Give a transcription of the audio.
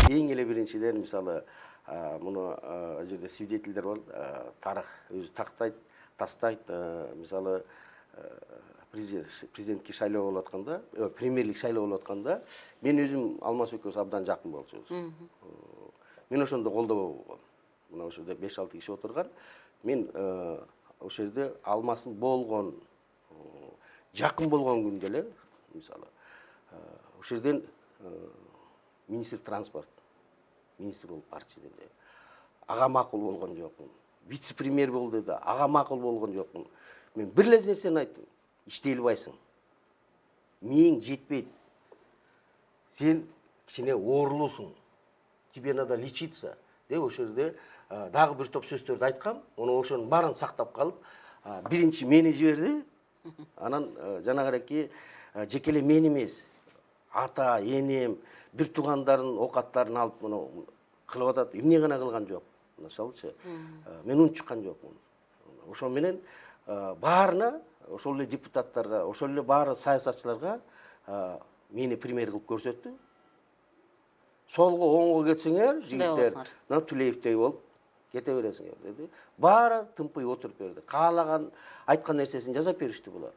Ең эле биринчиден мисалы муну жерде свидетелдер бар, тарых өзү тактайт, тастайт. Мисалы президентке шайлоо болуп атканда, премьерлик шайлоо болуп атканда, мен өзүм Алмаз экөөбүз абдан жакын болчубуз. Мен ошондо колдоо болгом. Мына ошо жерде 5-6 киши отурган. Мен ошол жерде Алмаздын болгон жакын болгон күндө эле, мисалы, ошол жерден министр транспорт, министр болуп барчу деди. Ага макул болгон жокмун. Вице-премьер бол деди. Ага макул болгон жокмун. Мен бир эле нерсени айттым. Иштей албайсың. Миң жетпейт. Сен кичине оорулуусуң. Тебе надо лечиться. Деп ошол жерде дагы бир топ сөздөрдү айткам. Ошонун баарын сактап калып, биринчи мени жиберди. Анан жанагыраки жекеле мен эмес, ата, энем, бир туугандарын оокаттарын алып муну кылып атат. Эмне гана кылган жок. Мисалычы, мен унчуккан жокмун. Ошол менен баарына, ошол эле депутаттарга, ошол эле баары саясатчыларга мени премьер кылып көрсөттү. Солго, оңго кетсеңер, жигиттер, мына Тулеевдей болуп кете бересиңер деди. Баары тымпый отуруп берди. Каалаган айткан нерсесин жазап беришти булар.